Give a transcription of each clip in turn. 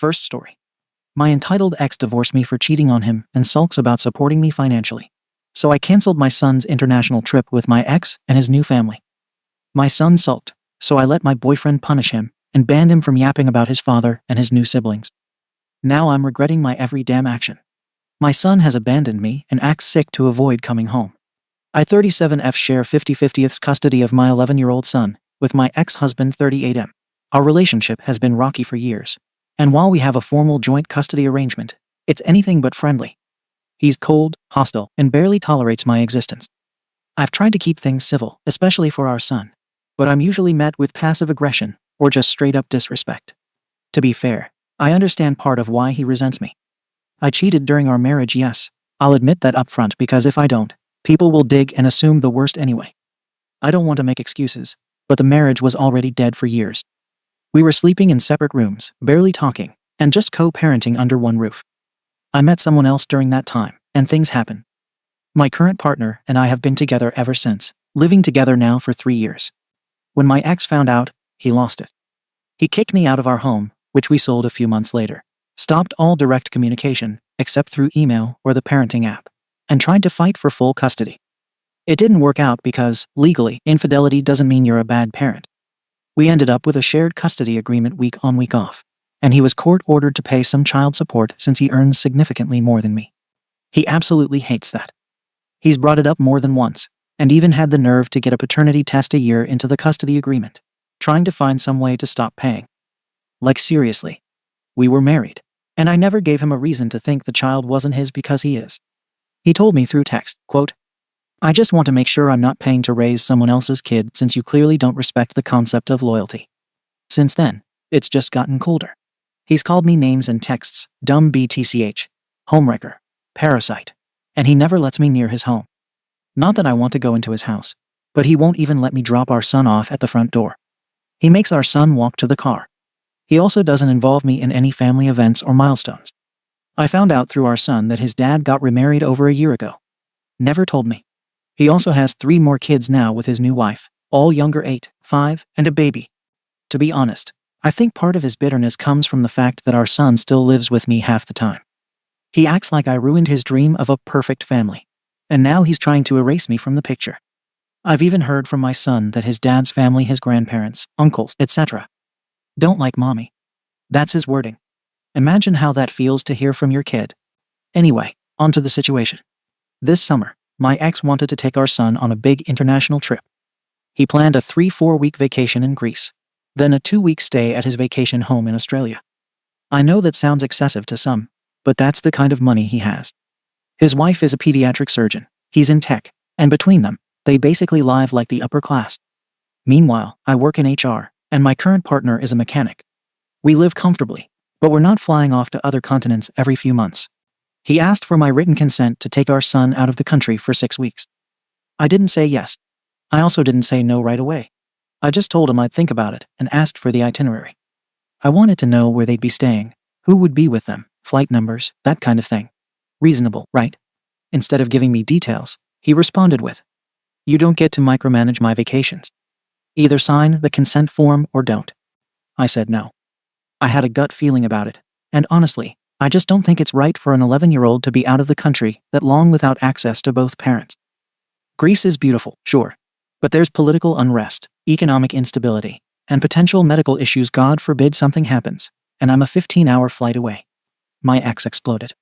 First story. My entitled ex divorced me for cheating on him and sulks about supporting me financially. So I canceled my son's international trip with my ex and his new family. My son sulked, so I let my boyfriend punish him and banned him from yapping about his father and his new siblings. Now I'm regretting my every damn action. My son has abandoned me and acts sick to avoid coming home. I 37F share 50/50ths custody of my 11-year-old son with my ex-husband 38M. Our relationship has been rocky for years, and while we have a formal joint custody arrangement, it's anything but friendly. He's cold, hostile, and barely tolerates my existence. I've tried to keep things civil, especially for our son, but I'm usually met with passive aggression or just straight-up disrespect. To be fair, I understand part of why he resents me. I cheated during our marriage, yes. I'll admit that upfront because if I don't, people will dig and assume the worst anyway. I don't want to make excuses, but the marriage was already dead for years. We were sleeping in separate rooms, barely talking, and just co-parenting under one roof. I met someone else during that time, and things happened. My current partner and I have been together ever since, living together now for 3 years. When my ex found out, he lost it. He kicked me out of our home, which we sold a few months later, stopped all direct communication, except through email or the parenting app, and tried to fight for full custody. It didn't work out because, legally, infidelity doesn't mean you're a bad parent. We ended up with a shared custody agreement week on week off, and he was court-ordered to pay some child support since he earns significantly more than me. He absolutely hates that. He's brought it up more than once, and even had the nerve to get a paternity test a year into the custody agreement, trying to find some way to stop paying. Like seriously. We were married, and I never gave him a reason to think the child wasn't his because he is. He told me through text, quote, "I just want to make sure I'm not paying to raise someone else's kid since you clearly don't respect the concept of loyalty." Since then, it's just gotten colder. He's called me names and texts, dumb BTCH, homewrecker, parasite, and he never lets me near his home. Not that I want to go into his house, but he won't even let me drop our son off at the front door. He makes our son walk to the car. He also doesn't involve me in any family events or milestones. I found out through our son that his dad got remarried over a year ago. Never told me. He also has 3 more kids now with his new wife, all younger 8, 5, and a baby. To be honest, I think part of his bitterness comes from the fact that our son still lives with me half the time. He acts like I ruined his dream of a perfect family, and now he's trying to erase me from the picture. I've even heard from my son that his dad's family, his grandparents, uncles, etc., don't like mommy. That's his wording. Imagine how that feels to hear from your kid. Anyway, on to the situation. This summer, my ex wanted to take our son on a big international trip. He planned a 3-4-week vacation in Greece, then a 2-week stay at his vacation home in Australia. I know that sounds excessive to some, but that's the kind of money he has. His wife is a pediatric surgeon, he's in tech, and between them, they basically live like the upper class. Meanwhile, I work in HR, and my current partner is a mechanic. We live comfortably, but we're not flying off to other continents every few months. He asked for my written consent to take our son out of the country for 6 weeks. I didn't say yes. I also didn't say no right away. I just told him I'd think about it and asked for the itinerary. I wanted to know where they'd be staying, who would be with them, flight numbers, that kind of thing. Reasonable, right? Instead of giving me details, he responded with, "You don't get to micromanage my vacations. Either sign the consent form or don't." I said no. I had a gut feeling about it, and honestly, I just don't think it's right for an 11-year-old to be out of the country that long without access to both parents. Greece is beautiful, sure, but there's political unrest, economic instability, and potential medical issues. God forbid something happens, and I'm a 15-hour flight away. My ex exploded.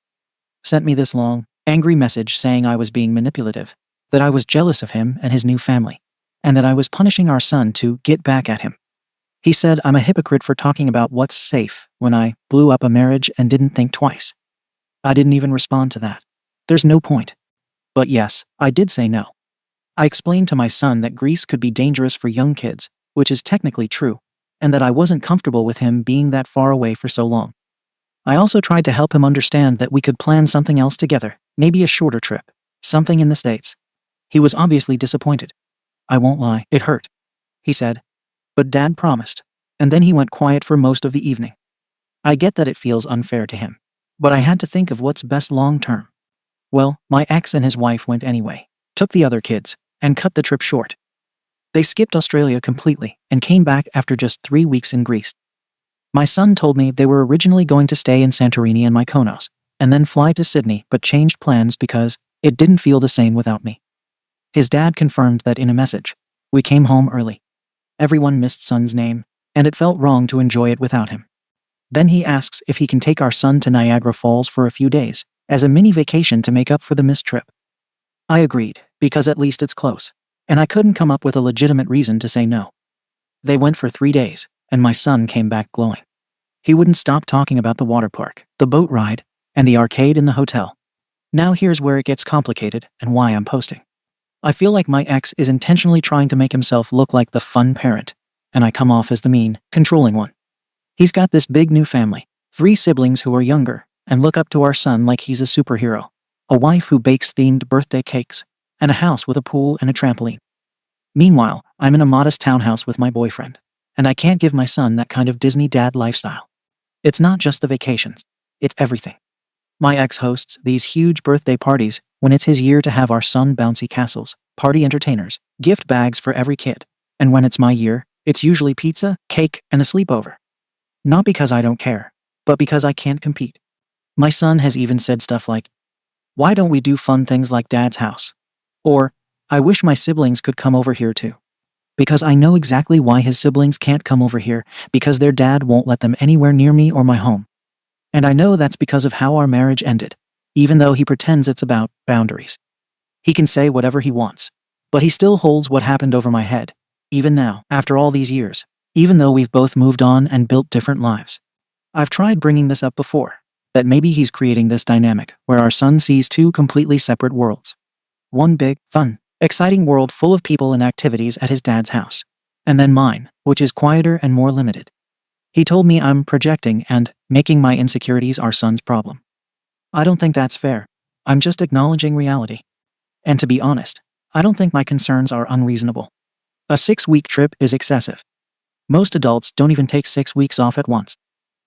Sent me this long, angry message saying I was being manipulative, that I was jealous of him and his new family, and that I was punishing our son to get back at him. He said I'm a hypocrite for talking about what's safe when I blew up a marriage and didn't think twice. I didn't even respond to that. There's no point. But yes, I did say no. I explained to my son that Greece could be dangerous for young kids, which is technically true, and that I wasn't comfortable with him being that far away for so long. I also tried to help him understand that we could plan something else together, maybe a shorter trip, something in the States. He was obviously disappointed. I won't lie, it hurt. He said, "But Dad promised," and then he went quiet for most of the evening. I get that it feels unfair to him, but I had to think of what's best long term. Well, my ex and his wife went anyway, took the other kids, and cut the trip short. They skipped Australia completely and came back after just 3 weeks in Greece. My son told me they were originally going to stay in Santorini and Mykonos, and then fly to Sydney but changed plans because it didn't feel the same without me. His dad confirmed that in a message. We came home early. Everyone missed son's name, and it felt wrong to enjoy it without him. Then he asks if he can take our son to Niagara Falls for a few days, as a mini vacation to make up for the missed trip. I agreed, because at least it's close, and I couldn't come up with a legitimate reason to say no. They went for 3 days, and my son came back glowing. He wouldn't stop talking about the water park, the boat ride, and the arcade in the hotel. Now here's where it gets complicated and why I'm posting. I feel like my ex is intentionally trying to make himself look like the fun parent, and I come off as the mean, controlling one. He's got this big new family, 3 siblings who are younger, and look up to our son like he's a superhero, a wife who bakes themed birthday cakes, and a house with a pool and a trampoline. Meanwhile, I'm in a modest townhouse with my boyfriend, and I can't give my son that kind of Disney dad lifestyle. It's not just the vacations, it's everything. My ex hosts these huge birthday parties when it's his year to have our son bouncy castles, party entertainers, gift bags for every kid, and when it's my year, it's usually pizza, cake, and a sleepover. Not because I don't care, but because I can't compete. My son has even said stuff like, "Why don't we do fun things like Dad's house?" Or, "I wish my siblings could come over here too." Because I know exactly why his siblings can't come over here, because their dad won't let them anywhere near me or my home. And I know that's because of how our marriage ended, even though he pretends it's about boundaries. He can say whatever he wants, but he still holds what happened over my head, even now, after all these years, even though we've both moved on and built different lives. I've tried bringing this up before, that maybe he's creating this dynamic where our son sees 2 completely separate worlds. One big, fun, exciting world full of people and activities at his dad's house, and then mine, which is quieter and more limited. He told me I'm projecting and making my insecurities our son's problem. I don't think that's fair. I'm just acknowledging reality. And to be honest, I don't think my concerns are unreasonable. A 6-week trip is excessive. Most adults don't even take 6 weeks off at once.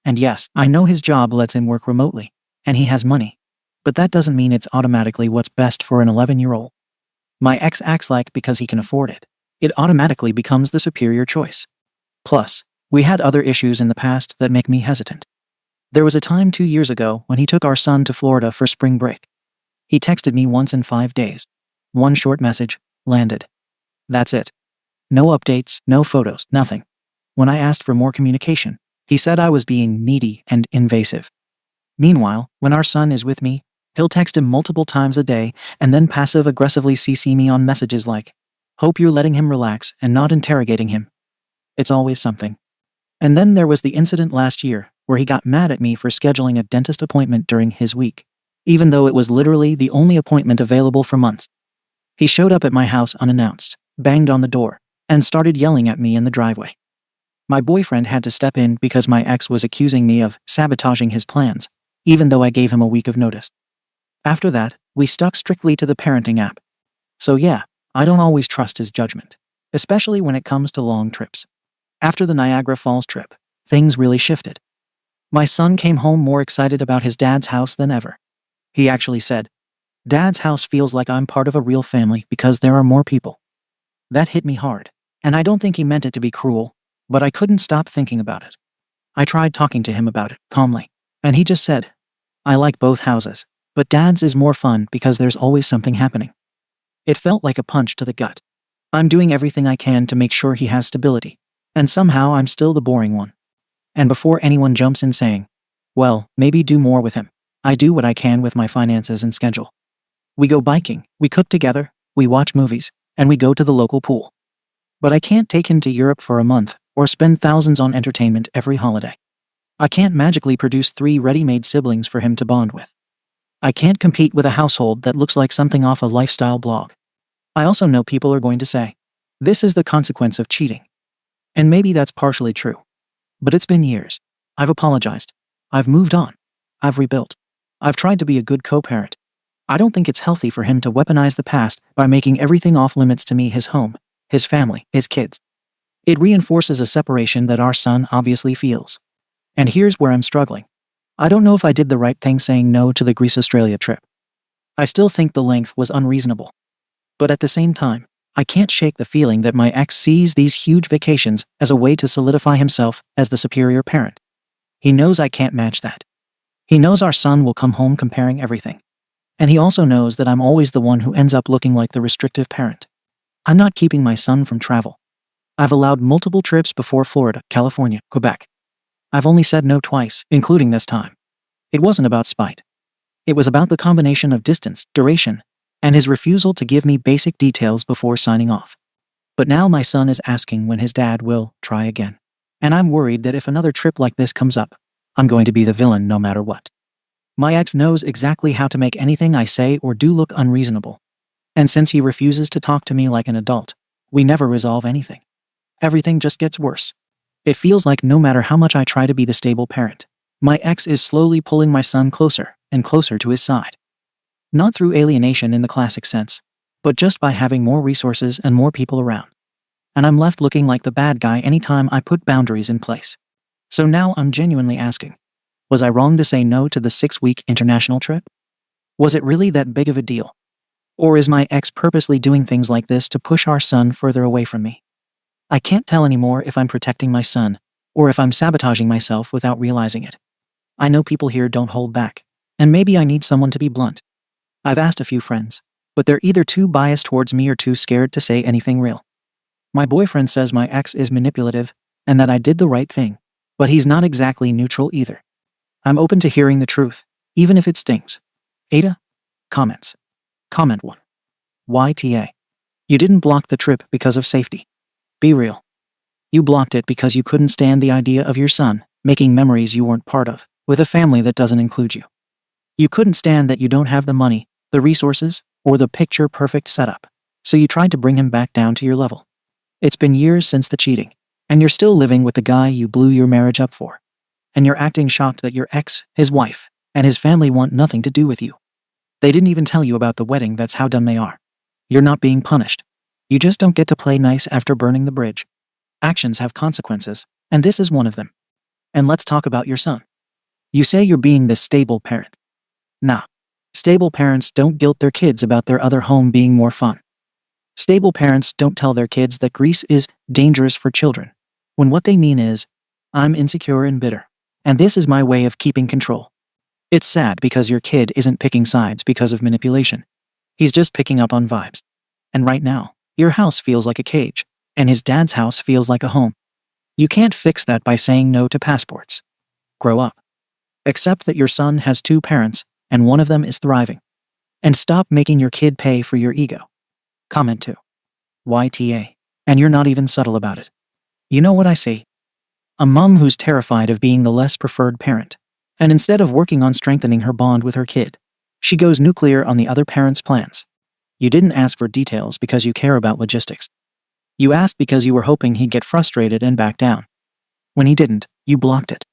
And yes, I know his job lets him work remotely, and he has money. But that doesn't mean it's automatically what's best for an 11-year-old. My ex acts like because he can afford it, it automatically becomes the superior choice. Plus, we had other issues in the past that make me hesitant. There was a time 2 years ago when he took our son to Florida for spring break. He texted me once in 5 days. One short message, landed. That's it. No updates, no photos, nothing. When I asked for more communication, he said I was being needy and invasive. Meanwhile, when our son is with me, he'll text him multiple times a day and then passive-aggressively CC me on messages like, "Hope you're letting him relax and not interrogating him." It's always something. And then there was the incident last year where he got mad at me for scheduling a dentist appointment during his week, even though it was literally the only appointment available for months. He showed up at my house unannounced, banged on the door, and started yelling at me in the driveway. My boyfriend had to step in because my ex was accusing me of sabotaging his plans, even though I gave him a week of notice. After that, we stuck strictly to the parenting app. So yeah, I don't always trust his judgment, especially when it comes to long trips. After the Niagara Falls trip, things really shifted. My son came home more excited about his dad's house than ever. He actually said, "Dad's house feels like I'm part of a real family because there are more people." That hit me hard, and I don't think he meant it to be cruel, but I couldn't stop thinking about it. I tried talking to him about it, calmly, and he just said, "I like both houses, but Dad's is more fun because there's always something happening." It felt like a punch to the gut. I'm doing everything I can to make sure he has stability, and somehow I'm still the boring one. And before anyone jumps in saying, "Well, maybe do more with him," I do what I can with my finances and schedule. We go biking, we cook together, we watch movies, and we go to the local pool. But I can't take him to Europe for a month or spend thousands on entertainment every holiday. I can't magically produce 3 ready-made siblings for him to bond with. I can't compete with a household that looks like something off a lifestyle blog. I also know people are going to say, "This is the consequence of cheating." And maybe that's partially true. But it's been years. I've apologized. I've moved on. I've rebuilt. I've tried to be a good co-parent. I don't think it's healthy for him to weaponize the past by making everything off limits to me: his home, his family, his kids. It reinforces a separation that our son obviously feels. And here's where I'm struggling. I don't know if I did the right thing saying no to the Greece-Australia trip. I still think the length was unreasonable. But at the same time, I can't shake the feeling that my ex sees these huge vacations as a way to solidify himself as the superior parent. He knows I can't match that. He knows our son will come home comparing everything. And he also knows that I'm always the one who ends up looking like the restrictive parent. I'm not keeping my son from travel. I've allowed multiple trips before Florida, California, Quebec. I've only said no twice, including this time. It wasn't about spite. It was about the combination of distance, duration, and his refusal to give me basic details before signing off. But now my son is asking when his dad will try again. And I'm worried that if another trip like this comes up, I'm going to be the villain no matter what. My ex knows exactly how to make anything I say or do look unreasonable. And since he refuses to talk to me like an adult, we never resolve anything. Everything just gets worse. It feels like no matter how much I try to be the stable parent, my ex is slowly pulling my son closer and closer to his side. Not through alienation in the classic sense, but just by having more resources and more people around. And I'm left looking like the bad guy anytime I put boundaries in place. So now I'm genuinely asking, was I wrong to say no to the 6-week international trip? Was it really that big of a deal? Or is my ex purposely doing things like this to push our son further away from me? I can't tell anymore if I'm protecting my son, or if I'm sabotaging myself without realizing it. I know people here don't hold back, and maybe I need someone to be blunt. I've asked a few friends, but they're either too biased towards me or too scared to say anything real. My boyfriend says my ex is manipulative, and that I did the right thing, but he's not exactly neutral either. I'm open to hearing the truth, even if it stings. Ada? Comments. Comment 1. YTA. You didn't block the trip because of safety. Be real. You blocked it because you couldn't stand the idea of your son making memories you weren't part of, with a family that doesn't include you. You couldn't stand that you don't have the money, the resources, or the picture-perfect setup, so you tried to bring him back down to your level. It's been years since the cheating, and you're still living with the guy you blew your marriage up for. And you're acting shocked that your ex, his wife, and his family want nothing to do with you. They didn't even tell you about the wedding. That's how dumb they are. You're not being punished. You just don't get to play nice after burning the bridge. Actions have consequences, and this is one of them. And let's talk about your son. You say you're being the stable parent. Nah. Stable parents don't guilt their kids about their other home being more fun. Stable parents don't tell their kids that Greece is dangerous for children, when what they mean is, I'm insecure and bitter, and this is my way of keeping control. It's sad because your kid isn't picking sides because of manipulation. He's just picking up on vibes. And right now, your house feels like a cage, and his dad's house feels like a home. You can't fix that by saying no to passports. Grow up. Accept that your son has 2 parents, and one of them is thriving. And stop making your kid pay for your ego. Comment 2. YTA. And you're not even subtle about it. You know what I see? A mom who's terrified of being the less preferred parent. And instead of working on strengthening her bond with her kid, she goes nuclear on the other parent's plans. You didn't ask for details because you care about logistics. You asked because you were hoping he'd get frustrated and back down. When he didn't, you blocked it.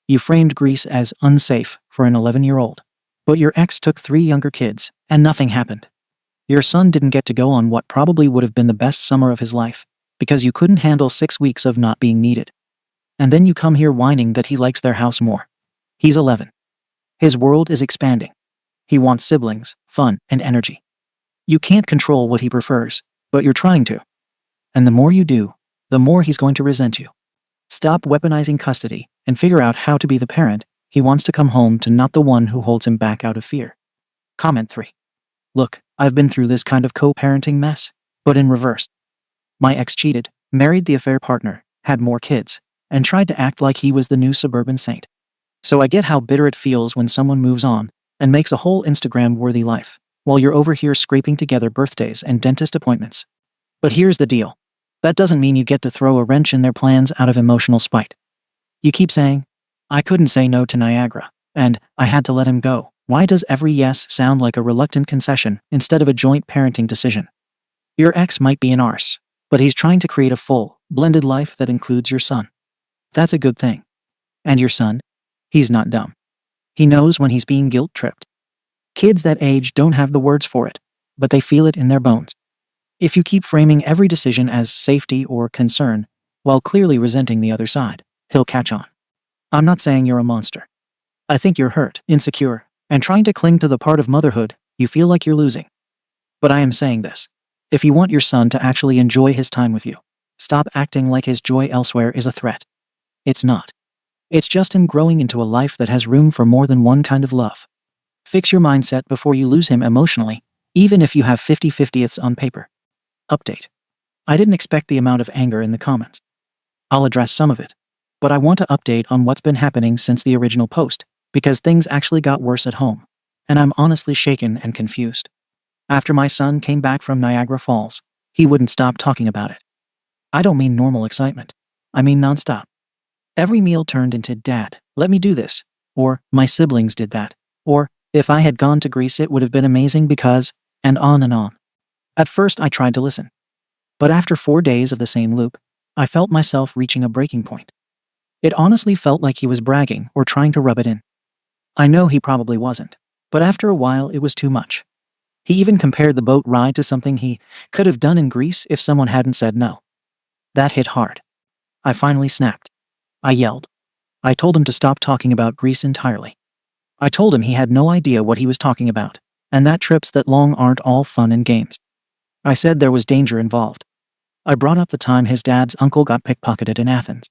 You framed Greece as unsafe for an 11-year-old. But your ex took 3 younger kids, and nothing happened. Your son didn't get to go on what probably would have been the best summer of his life, because you couldn't handle 6 weeks of not being needed. And then you come here whining that he likes their house more. He's 11. His world is expanding. He wants siblings, fun, and energy. You can't control what he prefers, but you're trying to. And the more you do, the more he's going to resent you. Stop weaponizing custody and figure out how to be the parent he wants to come home to, not the one who holds him back out of fear. Comment 3. Look, I've been through this kind of co-parenting mess, but in reverse. My ex cheated, married the affair partner, had more kids, and tried to act like he was the new suburban saint. So I get how bitter it feels when someone moves on and makes a whole Instagram-worthy life, while you're over here scraping together birthdays and dentist appointments. But here's the deal. That doesn't mean you get to throw a wrench in their plans out of emotional spite. You keep saying, I couldn't say no to Niagara, and I had to let him go. Why does every yes sound like a reluctant concession instead of a joint parenting decision? Your ex might be an arse, but he's trying to create a full, blended life that includes your son. That's a good thing. And your son? He's not dumb. He knows when he's being guilt-tripped. Kids that age don't have the words for it, but they feel it in their bones. If you keep framing every decision as safety or concern, while clearly resenting the other side, he'll catch on. I'm not saying you're a monster. I think you're hurt, insecure, and trying to cling to the part of motherhood you feel like you're losing. But I am saying this. If you want your son to actually enjoy his time with you, stop acting like his joy elsewhere is a threat. It's not. It's just him growing into a life that has room for more than one kind of love. Fix your mindset before you lose him emotionally, even if you have 50/50ths on paper. Update. I didn't expect the amount of anger in the comments. I'll address some of it. But I want to update on what's been happening since the original post, because things actually got worse at home. And I'm honestly shaken and confused. After my son came back from Niagara Falls, he wouldn't stop talking about it. I don't mean normal excitement. I mean nonstop. Every meal turned into, "Dad, let me do this," or "My siblings did that," or "If I had gone to Greece it would have been amazing because," and on and on. At first I tried to listen. But after 4 days of the same loop, I felt myself reaching a breaking point. It honestly felt like he was bragging or trying to rub it in. I know he probably wasn't, but after a while it was too much. He even compared the boat ride to something he could have done in Greece if someone hadn't said no. That hit hard. I finally snapped. I yelled. I told him to stop talking about Greece entirely. I told him he had no idea what he was talking about, and that trips that long aren't all fun and games. I said there was danger involved. I brought up the time his dad's uncle got pickpocketed in Athens.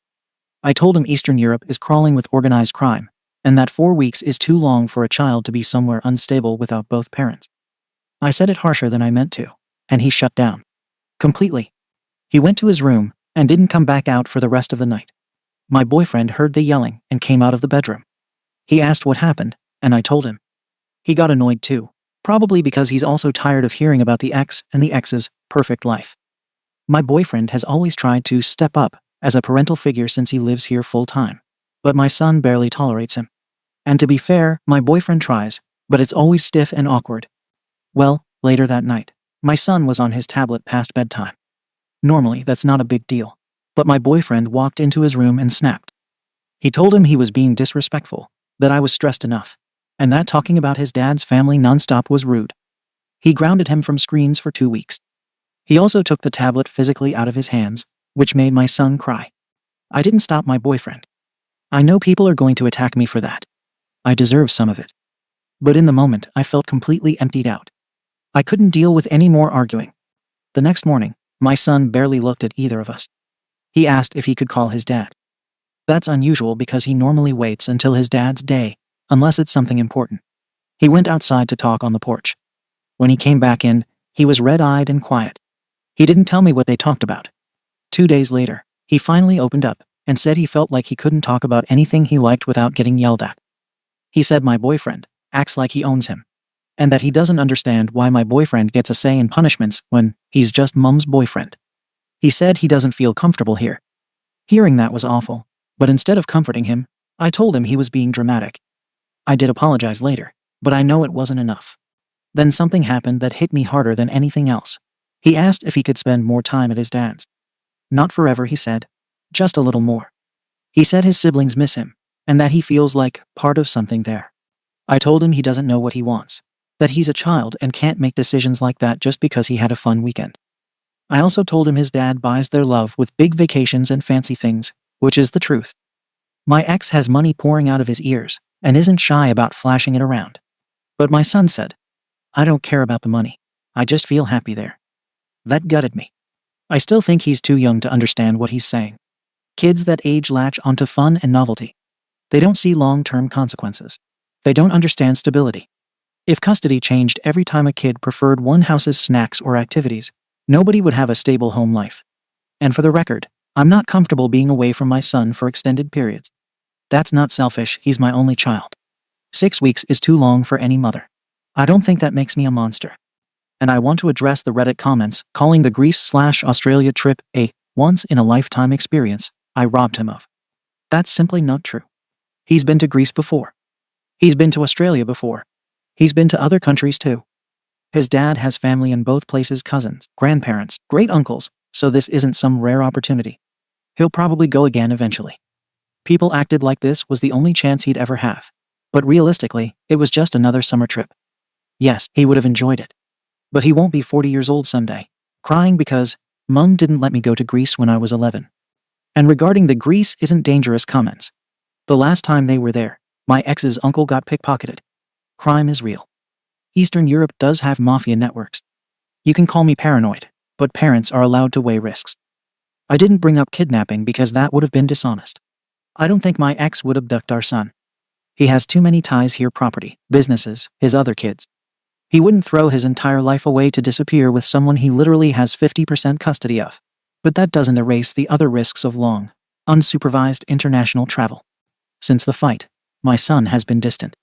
I told him Eastern Europe is crawling with organized crime, and that 4 weeks is too long for a child to be somewhere unstable without both parents. I said it harsher than I meant to, and he shut down. Completely. He went to his room and didn't come back out for the rest of the night. My boyfriend heard the yelling and came out of the bedroom. He asked what happened, and I told him. He got annoyed too, probably because he's also tired of hearing about the ex and the ex's perfect life. My boyfriend has always tried to step up as a parental figure since he lives here full time, but my son barely tolerates him. And to be fair, my boyfriend tries, but it's always stiff and awkward. Well, later that night, my son was on his tablet past bedtime. Normally, that's not a big deal, but my boyfriend walked into his room and snapped. He told him he was being disrespectful, that I was stressed enough, and that talking about his dad's family nonstop was rude. He grounded him from screens for 2 weeks. He also took the tablet physically out of his hands, which made my son cry. I didn't stop my boyfriend. I know people are going to attack me for that. I deserve some of it. But in the moment, I felt completely emptied out. I couldn't deal with any more arguing. The next morning, my son barely looked at either of us. He asked if he could call his dad. That's unusual because he normally waits until his dad's day, unless it's something important. He went outside to talk on the porch. When he came back in, he was red-eyed and quiet. He didn't tell me what they talked about. 2 days later, he finally opened up and said he felt like he couldn't talk about anything he liked without getting yelled at. He said my boyfriend acts like he owns him, and that he doesn't understand why my boyfriend gets a say in punishments when he's just mom's boyfriend. He said he doesn't feel comfortable here. Hearing that was awful, but instead of comforting him, I told him he was being dramatic. I did apologize later, but I know it wasn't enough. Then something happened that hit me harder than anything else. He asked if he could spend more time at his dad's. Not forever, he said. Just a little more. He said his siblings miss him, and that he feels like part of something there. I told him he doesn't know what he wants, that he's a child and can't make decisions like that just because he had a fun weekend. I also told him his dad buys their love with big vacations and fancy things, which is the truth. My ex has money pouring out of his ears and isn't shy about flashing it around. But my son said, "I don't care about the money. I just feel happy there." That gutted me. I still think he's too young to understand what he's saying. Kids that age latch onto fun and novelty. They don't see long-term consequences. They don't understand stability. If custody changed every time a kid preferred one house's snacks or activities, nobody would have a stable home life. And for the record, I'm not comfortable being away from my son for extended periods. That's not selfish, he's my only child. 6 weeks is too long for any mother. I don't think that makes me a monster. And I want to address the Reddit comments calling the Greece/Australia trip a once-in-a-lifetime experience I robbed him of. That's simply not true. He's been to Greece before. He's been to Australia before. He's been to other countries too. His dad has family in both places, cousins, grandparents, great-uncles, so this isn't some rare opportunity. He'll probably go again eventually. People acted like this was the only chance he'd ever have. But realistically, it was just another summer trip. Yes, he would have enjoyed it. But he won't be 40 years old someday, crying because Mum didn't let me go to Greece when I was 11. And regarding the Greece isn't dangerous comments. The last time they were there, my ex's uncle got pickpocketed. Crime is real. Eastern Europe does have mafia networks. You can call me paranoid, but parents are allowed to weigh risks. I didn't bring up kidnapping because that would have been dishonest. I don't think my ex would abduct our son. He has too many ties here: property, businesses, his other kids. He wouldn't throw his entire life away to disappear with someone he literally has 50% custody of. But that doesn't erase the other risks of long, unsupervised international travel. Since the fight, my son has been distant.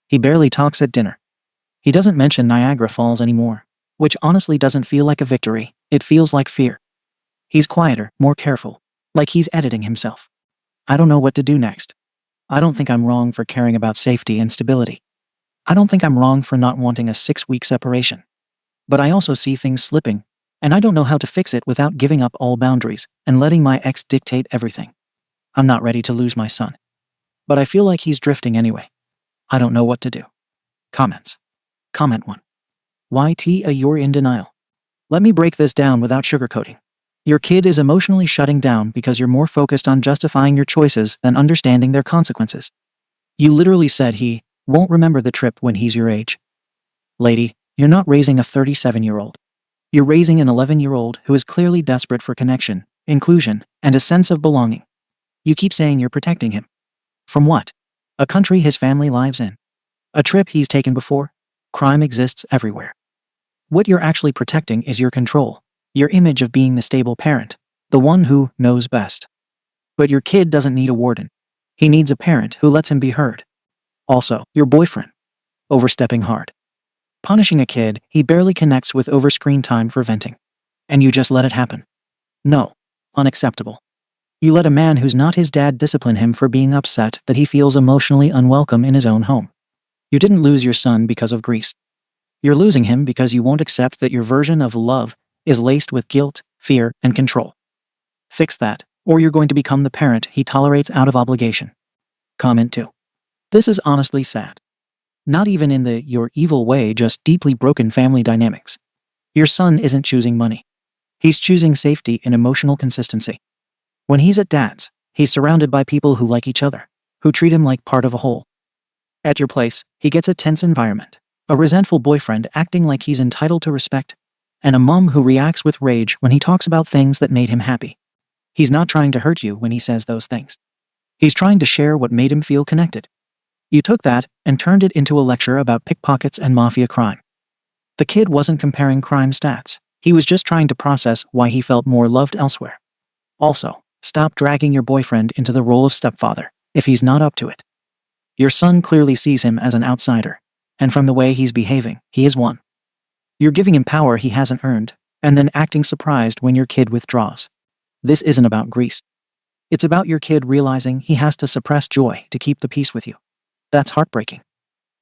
He barely talks at dinner. He doesn't mention Niagara Falls anymore, which honestly doesn't feel like a victory. It feels like fear. He's quieter, more careful, like he's editing himself. I don't know what to do next. I don't think I'm wrong for caring about safety and stability. I don't think I'm wrong for not wanting a 6-week separation. But I also see things slipping, and I don't know how to fix it without giving up all boundaries and letting my ex dictate everything. I'm not ready to lose my son. But I feel like he's drifting anyway. I don't know what to do. Comments. Comment 1. YT, you're in denial. Let me break this down without sugarcoating. Your kid is emotionally shutting down because you're more focused on justifying your choices than understanding their consequences. You literally said he won't remember the trip when he's your age. Lady, you're not raising a 37-year-old. You're raising an 11-year-old who is clearly desperate for connection, inclusion, and a sense of belonging. You keep saying you're protecting him. From what? A country his family lives in? A trip he's taken before? Crime exists everywhere. What you're actually protecting is your control, your image of being the stable parent, the one who knows best. But your kid doesn't need a warden. He needs a parent who lets him be heard. Also, your boyfriend. Overstepping hard. Punishing a kid he barely connects with over screen time for venting. And you just let it happen. No. Unacceptable. You let a man who's not his dad discipline him for being upset that he feels emotionally unwelcome in his own home. You didn't lose your son because of Greece. You're losing him because you won't accept that your version of love is laced with guilt, fear, and control. Fix that, or you're going to become the parent he tolerates out of obligation. Comment 2. This is honestly sad. Not even in the "you're evil" way, just deeply broken family dynamics. Your son isn't choosing money. He's choosing safety and emotional consistency. When he's at dad's, he's surrounded by people who like each other, who treat him like part of a whole. At your place, he gets a tense environment, a resentful boyfriend acting like he's entitled to respect, and a mom who reacts with rage when he talks about things that made him happy. He's not trying to hurt you when he says those things. He's trying to share what made him feel connected. You took that and turned it into a lecture about pickpockets and mafia crime. The kid wasn't comparing crime stats. He was just trying to process why he felt more loved elsewhere. Also, stop dragging your boyfriend into the role of stepfather if he's not up to it. Your son clearly sees him as an outsider, and from the way he's behaving, he is one. You're giving him power he hasn't earned, and then acting surprised when your kid withdraws. This isn't about Greece. It's about your kid realizing he has to suppress joy to keep the peace with you. That's heartbreaking.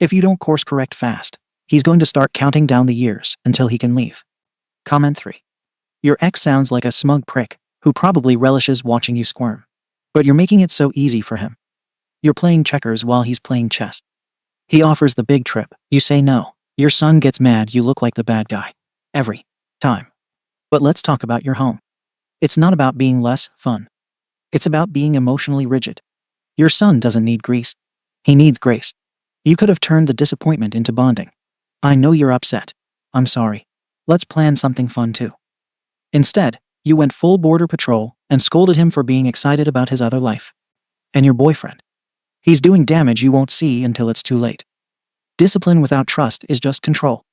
If you don't course correct fast, he's going to start counting down the years until he can leave. Comment 3. Your ex sounds like a smug prick who probably relishes watching you squirm. But you're making it so easy for him. You're playing checkers while he's playing chess. He offers the big trip, you say no. Your son gets mad, you look like the bad guy. Every time. But let's talk about your home. It's not about being less fun. It's about being emotionally rigid. Your son doesn't need Greece. He needs grace. You could have turned the disappointment into bonding. I know you're upset. I'm sorry. Let's plan something fun too. Instead, you went full border patrol and scolded him for being excited about his other life. And your boyfriend. He's doing damage you won't see until it's too late. Discipline without trust is just control.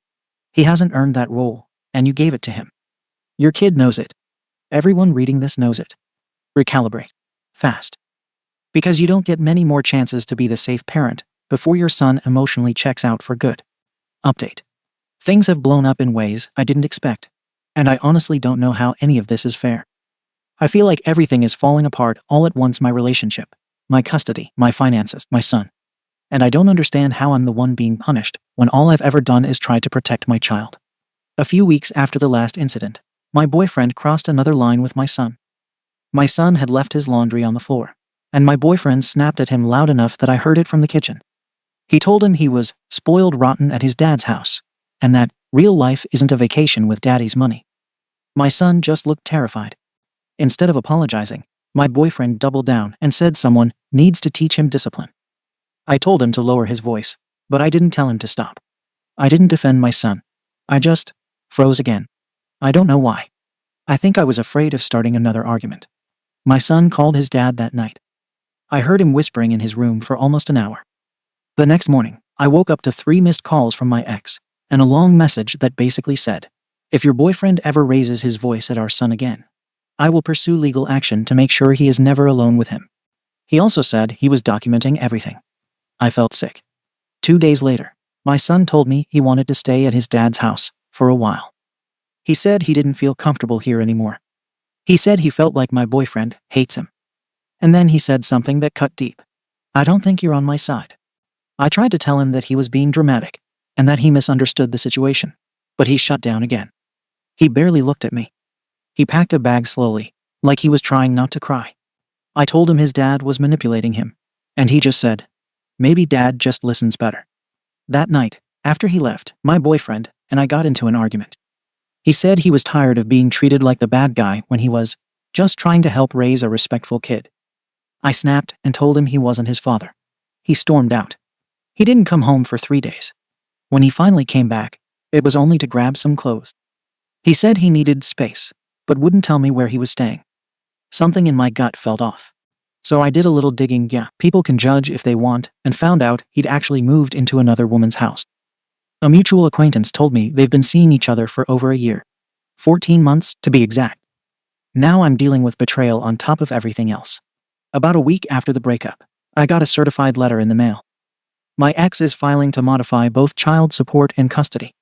He hasn't earned that role, and you gave it to him. Your kid knows it. Everyone reading this knows it. Recalibrate. Fast. Because you don't get many more chances to be the safe parent before your son emotionally checks out for good. Update. Things have blown up in ways I didn't expect, and I honestly don't know how any of this is fair. I feel like everything is falling apart all at once: my relationship, my custody, my finances, my son. And I don't understand how I'm the one being punished when all I've ever done is try to protect my child. A few weeks after the last incident, my boyfriend crossed another line with my son. My son had left his laundry on the floor, and my boyfriend snapped at him loud enough that I heard it from the kitchen. He told him he was spoiled rotten at his dad's house, and that real life isn't a vacation with daddy's money. My son just looked terrified. Instead of apologizing, my boyfriend doubled down and said someone needs to teach him discipline. I told him to lower his voice, but I didn't tell him to stop. I didn't defend my son. I just froze again. I don't know why. I think I was afraid of starting another argument. My son called his dad that night. I heard him whispering in his room for almost an hour. The next morning, I woke up to 3 missed calls from my ex, and a long message that basically said, "If your boyfriend ever raises his voice at our son again, I will pursue legal action to make sure he is never alone with him." He also said he was documenting everything. I felt sick. 2 days later, my son told me he wanted to stay at his dad's house for a while. He said he didn't feel comfortable here anymore. He said he felt like my boyfriend hates him. And then he said something that cut deep. "I don't think you're on my side." I tried to tell him that he was being dramatic and that he misunderstood the situation, but he shut down again. He barely looked at me. He packed a bag slowly, like he was trying not to cry. I told him his dad was manipulating him, and he just said, "Maybe dad just listens better." That night, after he left, my boyfriend and I got into an argument. He said he was tired of being treated like the bad guy when he was just trying to help raise a respectful kid. I snapped and told him he wasn't his father. He stormed out. He didn't come home for 3 days. When he finally came back, it was only to grab some clothes. He said he needed space, but wouldn't tell me where he was staying. Something in my gut felt off. So I did a little digging. Yeah, people can judge if they want, and found out he'd actually moved into another woman's house. A mutual acquaintance told me they've been seeing each other for over a year. 14 months, to be exact. Now I'm dealing with betrayal on top of everything else. About a week after the breakup, I got a certified letter in the mail. My ex is filing to modify both child support and custody.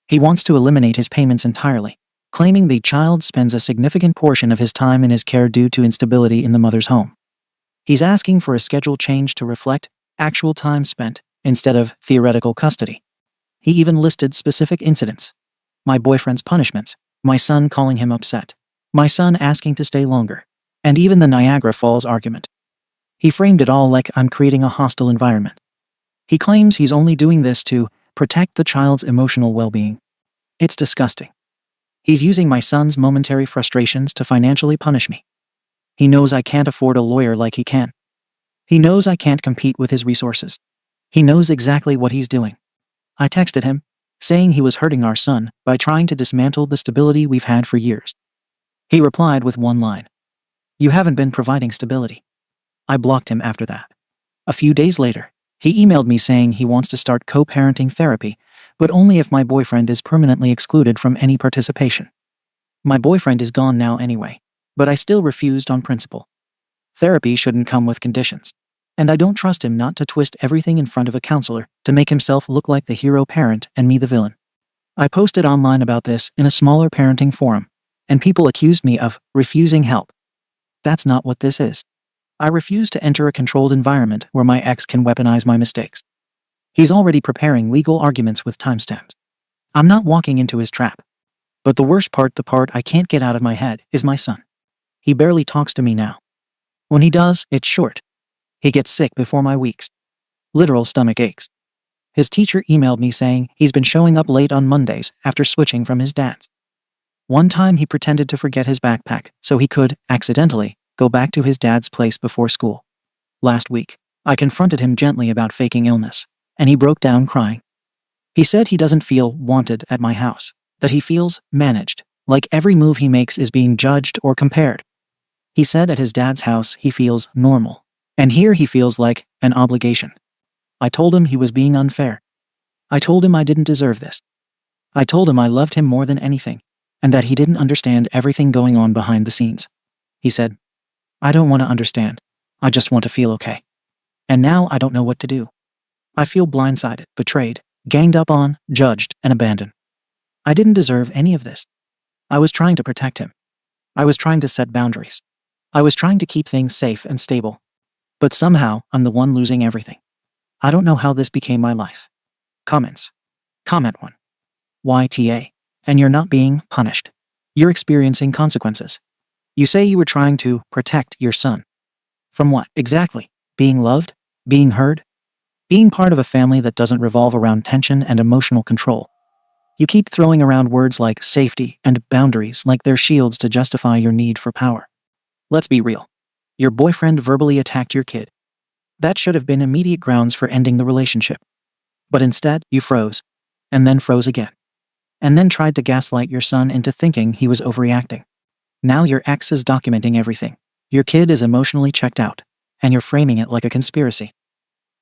He wants to eliminate his payments entirely, claiming the child spends a significant portion of his time in his care due to instability in the mother's home. He's asking for a schedule change to reflect actual time spent instead of theoretical custody. He even listed specific incidents. My boyfriend's punishments, my son calling him upset, my son asking to stay longer, and even the Niagara Falls argument. He framed it all like I'm creating a hostile environment. He claims he's only doing this to protect the child's emotional well-being. It's disgusting. He's using my son's momentary frustrations to financially punish me. He knows I can't afford a lawyer like he can. He knows I can't compete with his resources. He knows exactly what he's doing. I texted him, saying he was hurting our son by trying to dismantle the stability we've had for years. He replied with one line, "You haven't been providing stability." I blocked him after that. A few days later, he emailed me saying he wants to start co-parenting therapy, but only if my boyfriend is permanently excluded from any participation. My boyfriend is gone now anyway, but I still refused on principle. Therapy shouldn't come with conditions. And I don't trust him not to twist everything in front of a counselor to make himself look like the hero parent and me the villain. I posted online about this in a smaller parenting forum, and people accused me of refusing help. That's not what this is. I refuse to enter a controlled environment where my ex can weaponize my mistakes. He's already preparing legal arguments with timestamps. I'm not walking into his trap. But the worst part, the part I can't get out of my head, is my son. He barely talks to me now. When he does, it's short. He gets sick before my weeks. Literal stomach aches. His teacher emailed me saying he's been showing up late on Mondays after switching from his dad's. One time he pretended to forget his backpack so he could, accidentally, go back to his dad's place before school. Last week, I confronted him gently about faking illness, and he broke down crying. He said he doesn't feel wanted at my house, that he feels managed, like every move he makes is being judged or compared. He said at his dad's house he feels normal, and here he feels like an obligation. I told him he was being unfair. I told him I didn't deserve this. I told him I loved him more than anything, and that he didn't understand everything going on behind the scenes. He said, "I don't want to understand. I just want to feel okay." And now I don't know what to do. I feel blindsided, betrayed, ganged up on, judged, and abandoned. I didn't deserve any of this. I was trying to protect him. I was trying to set boundaries. I was trying to keep things safe and stable. But somehow, I'm the one losing everything. I don't know how this became my life. Comments. Comment 1. YTA. And you're not being punished. You're experiencing consequences. You say you were trying to protect your son. From what, exactly? Being loved? Being heard? Being part of a family that doesn't revolve around tension and emotional control. You keep throwing around words like safety and boundaries like they're shields to justify your need for power. Let's be real. Your boyfriend verbally attacked your kid. That should have been immediate grounds for ending the relationship. But instead, you froze, and then froze again, and then tried to gaslight your son into thinking he was overreacting. Now your ex is documenting everything. Your kid is emotionally checked out, and you're framing it like a conspiracy.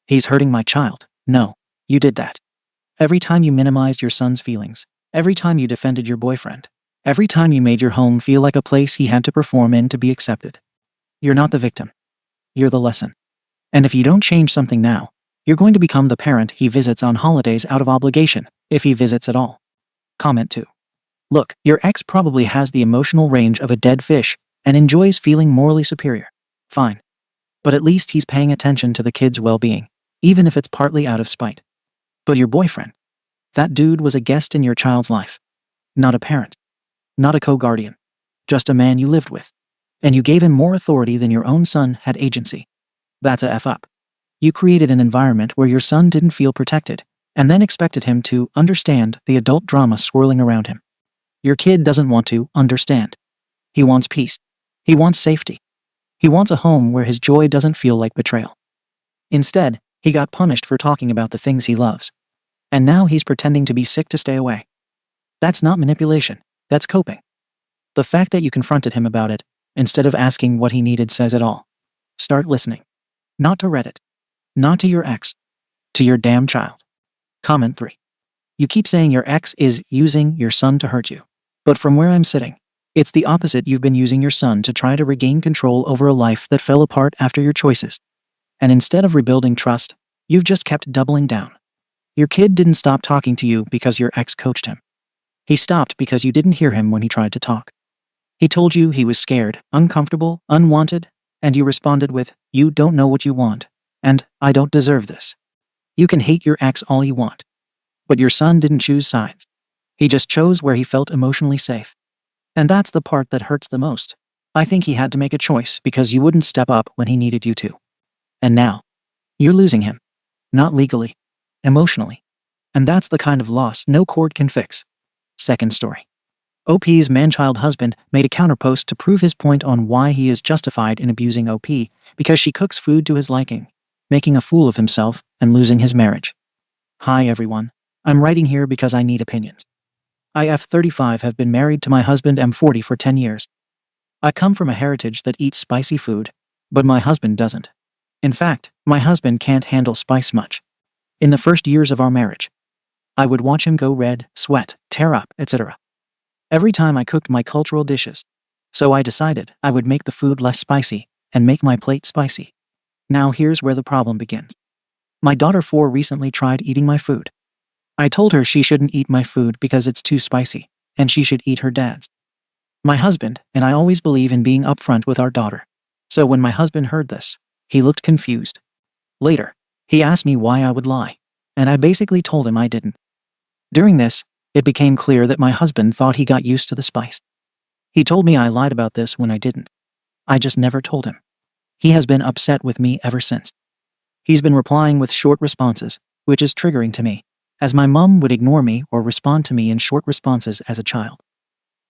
He's hurting my child. No, you did that. Every time you minimized your son's feelings, every time you defended your boyfriend, every time you made your home feel like a place he had to perform in to be accepted. You're not the victim. You're the lesson. And if you don't change something now, you're going to become the parent he visits on holidays out of obligation, if he visits at all. Comment 2. Look, your ex probably has the emotional range of a dead fish and enjoys feeling morally superior. Fine. But at least he's paying attention to the kid's well-being, even if it's partly out of spite. But your boyfriend, that dude was a guest in your child's life. Not a parent. Not a co-guardian. Just a man you lived with. And you gave him more authority than your own son had agency. That's a F up. You created an environment where your son didn't feel protected, and then expected him to understand the adult drama swirling around him. Your kid doesn't want to understand. He wants peace. He wants safety. He wants a home where his joy doesn't feel like betrayal. Instead, he got punished for talking about the things he loves. And now he's pretending to be sick to stay away. That's not manipulation. That's coping. The fact that you confronted him about it, instead of asking what he needed, says it all. Start listening. Not to Reddit. Not to your ex. To your damn child. Comment 3. You keep saying your ex is using your son to hurt you. But from where I'm sitting, it's the opposite. You've been using your son to try to regain control over a life that fell apart after your choices. And instead of rebuilding trust, you've just kept doubling down. Your kid didn't stop talking to you because your ex coached him. He stopped because you didn't hear him when he tried to talk. He told you he was scared, uncomfortable, unwanted, and you responded with, "You don't know what you want," and "I don't deserve this." You can hate your ex all you want. But your son didn't choose sides. He just chose where he felt emotionally safe. And that's the part that hurts the most. I think he had to make a choice because you wouldn't step up when he needed you to. And now, you're losing him. Not legally. Emotionally. And that's the kind of loss no court can fix. Second story. OP's man-child husband made a counterpost to prove his point on why he is justified in abusing OP because she cooks food to his liking, making a fool of himself and losing his marriage. Hi everyone. I'm writing here because I need opinions. I F35 have been married to my husband M40 for 10 years. I come from a heritage that eats spicy food, but my husband doesn't. In fact, my husband can't handle spice much. In the first years of our marriage, I would watch him go red, sweat, tear up, etc. every time I cooked my cultural dishes. So I decided I would make the food less spicy and make my plate spicy. Now here's where the problem begins. My daughter 4 recently tried eating my food. I told her she shouldn't eat my food because it's too spicy, and she should eat her dad's. My husband and I always believe in being upfront with our daughter. So when my husband heard this, he looked confused. Later, he asked me why I would lie, and I basically told him I didn't. During this, it became clear that my husband thought he got used to the spice. He told me I lied about this when I didn't. I just never told him. He has been upset with me ever since. He's been replying with short responses, which is triggering to me, as my mom would ignore me or respond to me in short responses as a child.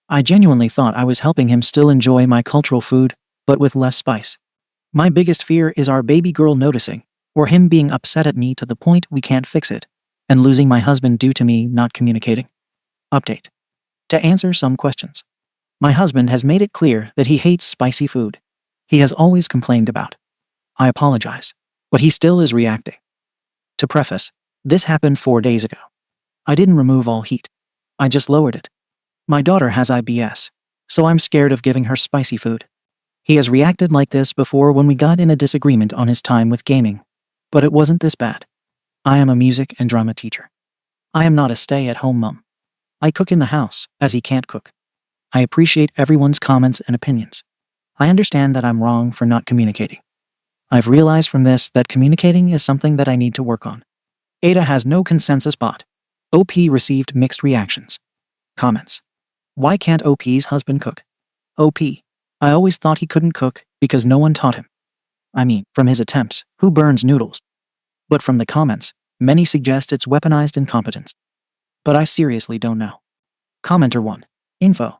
I genuinely thought I was helping him still enjoy my cultural food, but with less spice. My biggest fear is our baby girl noticing, or him being upset at me to the point we can't fix it, and losing my husband due to me not communicating. Update. To answer some questions. My husband has made it clear that he hates spicy food. He has always complained about. I apologize, but he still is reacting. To preface, this happened 4 days ago. I didn't remove all heat. I just lowered it. My daughter has IBS, so I'm scared of giving her spicy food. He has reacted like this before when we got in a disagreement on his time with gaming. But it wasn't this bad. I am a music and drama teacher. I am not a stay-at-home mom. I cook in the house, as he can't cook. I appreciate everyone's comments and opinions. I understand that I'm wrong for not communicating. I've realized from this that communicating is something that I need to work on. Ada has no consensus bot. OP received mixed reactions. Comments. Why can't OP's husband cook? OP. I always thought he couldn't cook because no one taught him. I mean, from his attempts, who burns noodles? But from the comments, many suggest it's weaponized incompetence. But I seriously don't know. Commenter 1. Info.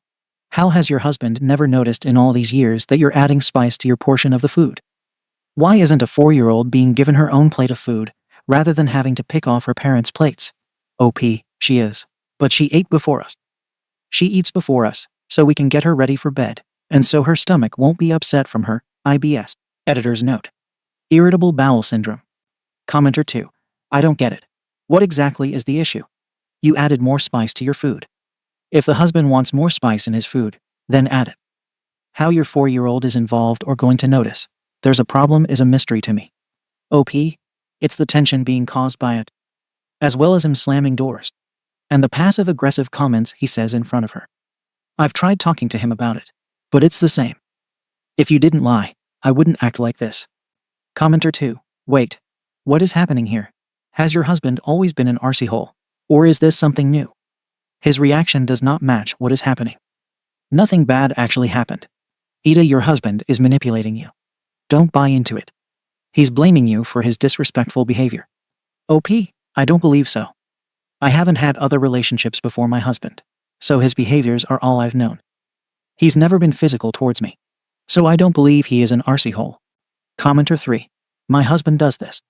How has your husband never noticed in all these years that you're adding spice to your portion of the food? Why isn't a 4-year-old being given her own plate of food, rather than having to pick off her parents' plates? OP, she is. But she ate before us. She eats before us, so we can get her ready for bed, and so her stomach won't be upset from her IBS. Editor's note. Irritable bowel syndrome. Commenter 2. I don't get it. What exactly is the issue? You added more spice to your food. If the husband wants more spice in his food, then add it. How your 4-year-old is involved or going to notice there's a problem is a mystery to me. OP, it's the tension being caused by it, as well as him slamming doors, and the passive-aggressive comments he says in front of her. I've tried talking to him about it, but it's the same. If you didn't lie, I wouldn't act like this. Commenter 2. Wait. What is happening here? Has your husband always been an arsey hole, or is this something new? His reaction does not match what is happening. Nothing bad actually happened. Ida, your husband is manipulating you. Don't buy into it. He's blaming you for his disrespectful behavior. OP, I don't believe so. I haven't had other relationships before my husband, so his behaviors are all I've known. He's never been physical towards me, so I don't believe he is an arsey hole. Commenter 3. My husband does this.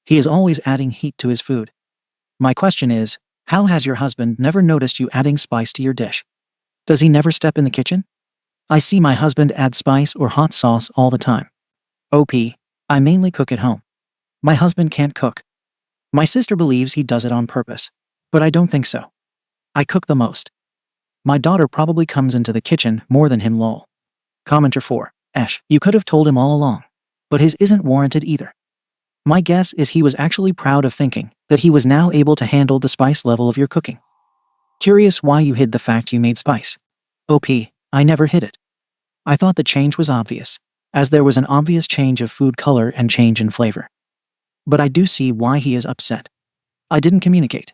He is always adding heat to his food. My question is, how has your husband never noticed you adding spice to your dish? Does he never step in the kitchen? I see my husband add spice or hot sauce all the time. OP, I mainly cook at home. My husband can't cook. My sister believes he does it on purpose, but I don't think so. I cook the most. My daughter probably comes into the kitchen more than him, lol. Commenter 4. You could have told him all along, but his isn't warranted either. My guess is he was actually proud of thinking that he was now able to handle the spice level of your cooking. Curious why you hid the fact you made spice. OP, I never hid it. I thought the change was obvious, as there was an obvious change of food color and change in flavor. But I do see why he is upset. I didn't communicate.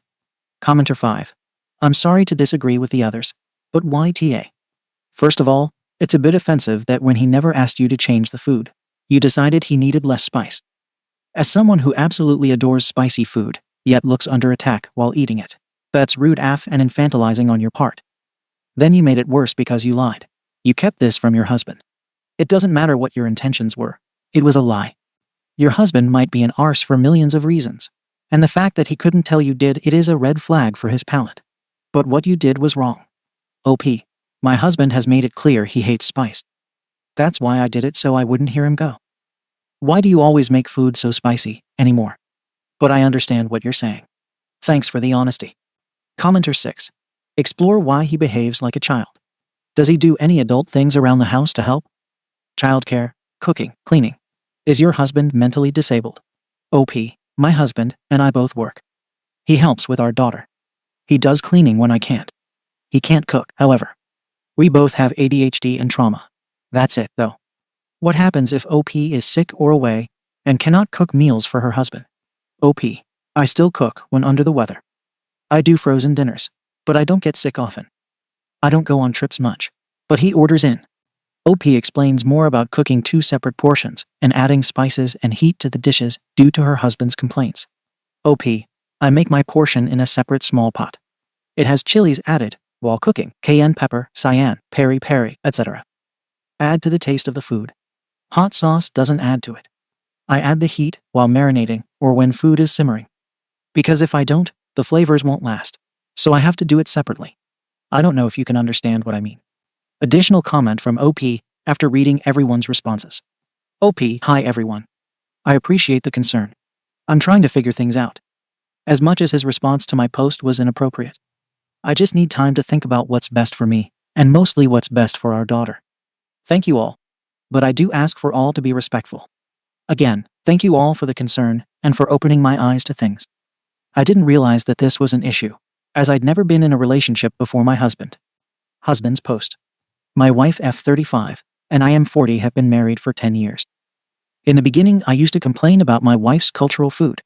Commenter 5. I'm sorry to disagree with the others, but why TA? First of all, it's a bit offensive that when he never asked you to change the food, you decided he needed less spice. As someone who absolutely adores spicy food, yet looks under attack while eating it, that's rude AF and infantilizing on your part. Then you made it worse because you lied. You kept this from your husband. It doesn't matter what your intentions were. It was a lie. Your husband might be an arse for millions of reasons, and the fact that he couldn't tell you it is a red flag for his palate. But what you did was wrong. OP, my husband has made it clear he hates spice. That's why I did it, so I wouldn't hear him go. Why do you always make food so spicy anymore? But I understand what you're saying. Thanks for the honesty. Commenter 6. Explore why he behaves like a child. Does he do any adult things around the house to help? Childcare, cooking, cleaning. Is your husband mentally disabled? OP, my husband and I both work. He helps with our daughter. He does cleaning when I can't. He can't cook, however. We both have ADHD and trauma. That's it, though. What happens if OP is sick or away and cannot cook meals for her husband? OP, I still cook when under the weather. I do frozen dinners, but I don't get sick often. I don't go on trips much, but he orders in. OP explains more about cooking 2 separate portions and adding spices and heat to the dishes due to her husband's complaints. OP, I make my portion in a separate small pot. It has chilies added while cooking, cayenne pepper, cayenne, peri peri, etc. Add to the taste of the food. Hot sauce doesn't add to it. I add the heat while marinating or when food is simmering. Because if I don't, the flavors won't last. So I have to do it separately. I don't know if you can understand what I mean. Additional comment from OP after reading everyone's responses. OP, hi everyone. I appreciate the concern. I'm trying to figure things out. As much as his response to my post was inappropriate, I just need time to think about what's best for me, and mostly what's best for our daughter. Thank you all. But I do ask for all to be respectful. Again, thank you all for the concern and for opening my eyes to things. I didn't realize that this was an issue, as I'd never been in a relationship before my husband. Husband's post. My wife F35, and I am 40 have been married for 10 years. In the beginning, I used to complain about my wife's cultural food.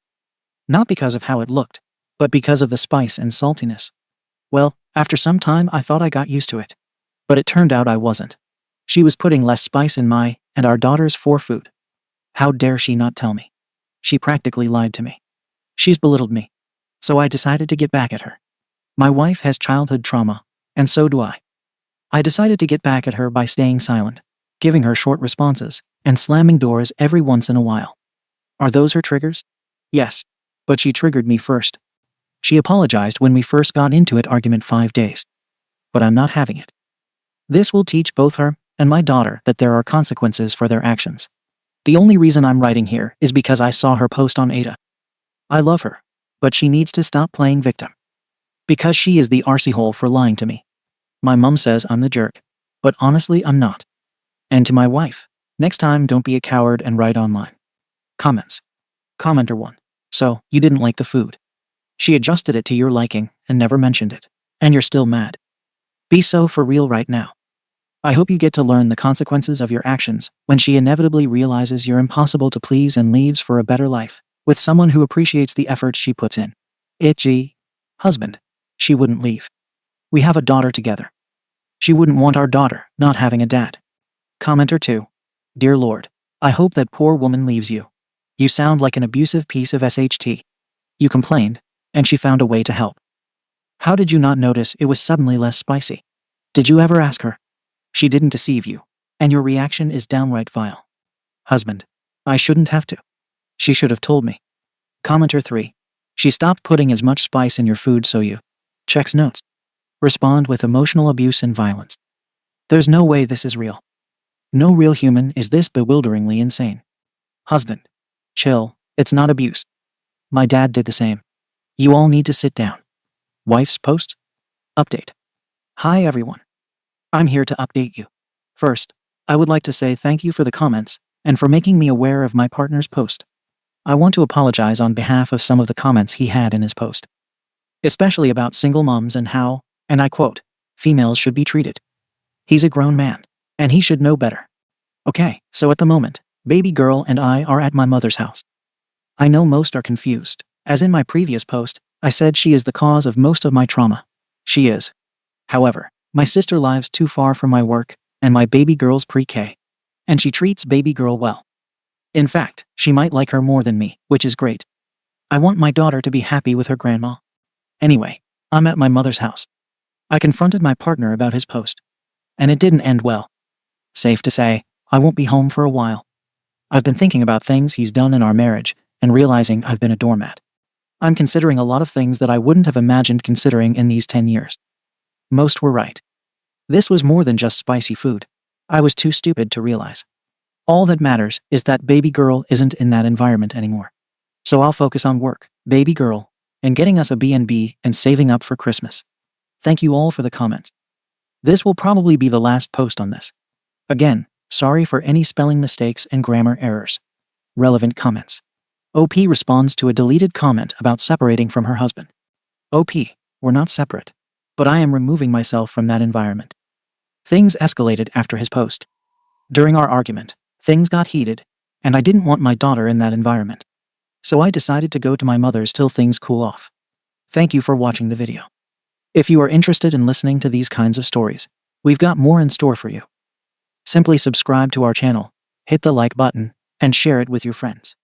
Not because of how it looked, but because of the spice and saltiness. Well, after some time I thought I got used to it. But it turned out I wasn't. She was putting less spice in my and our daughter's food. How dare she not tell me? She practically lied to me. She's belittled me. So I decided to get back at her. My wife has childhood trauma, and so do I. I decided to get back at her by staying silent, giving her short responses, and slamming doors every once in a while. Are those her triggers? Yes, but she triggered me first. She apologized when we first got into it argument 5 days. But I'm not having it. This will teach both her and my daughter that there are consequences for their actions. The only reason I'm writing here is because I saw her post on Ada. I love her, but she needs to stop playing victim. Because she is the arsehole for lying to me. My mum says I'm the jerk, but honestly I'm not. And to my wife, next time don't be a coward and write online. Comments. Commenter 1. So, you didn't like the food. She adjusted it to your liking and never mentioned it. And you're still mad. Be so for real right now. I hope you get to learn the consequences of your actions when she inevitably realizes you're impossible to please and leaves for a better life with someone who appreciates the effort she puts in. Itchy. Husband. She wouldn't leave. We have a daughter together. She wouldn't want our daughter not having a dad. Commenter 2. Dear Lord, I hope that poor woman leaves you. You sound like an abusive piece of SHT. You complained, and she found a way to help. How did you not notice it was suddenly less spicy? Did you ever ask her? She didn't deceive you, and your reaction is downright vile. Husband. I shouldn't have to. She should have told me. Commenter 3. She stopped putting as much spice in your food so you checks notes. Respond with emotional abuse and violence. There's no way this is real. No real human is this bewilderingly insane. Husband. Chill, it's not abuse. My dad did the same. You all need to sit down. Wife's post? Update. Hi everyone. I'm here to update you. First, I would like to say thank you for the comments and for making me aware of my partner's post. I want to apologize on behalf of some of the comments he had in his post. Especially about single moms and how, and I quote, females should be treated. He's a grown man, and he should know better. Okay, so at the moment, baby girl and I are at my mother's house. I know most are confused, as in my previous post, I said she is the cause of most of my trauma. She is. However, my sister lives too far from my work, and my baby girl's pre-K. And she treats baby girl well. In fact, she might like her more than me, which is great. I want my daughter to be happy with her grandma. Anyway, I'm at my mother's house. I confronted my partner about his post. And it didn't end well. Safe to say, I won't be home for a while. I've been thinking about things he's done in our marriage, and realizing I've been a doormat. I'm considering a lot of things that I wouldn't have imagined considering in these 10 years. Most were right. This was more than just spicy food. I was too stupid to realize. All that matters is that baby girl isn't in that environment anymore. So I'll focus on work, baby girl, and getting us a B&B and saving up for Christmas. Thank you all for the comments. This will probably be the last post on this. Again, sorry for any spelling mistakes and grammar errors. Relevant comments. OP responds to a deleted comment about separating from her husband. OP, we're not separate, but I am removing myself from that environment. Things escalated after his post. During our argument, things got heated, and I didn't want my daughter in that environment. So I decided to go to my mother's till things cool off. Thank you for watching the video. If you are interested in listening to these kinds of stories, we've got more in store for you. Simply subscribe to our channel, hit the like button, and share it with your friends.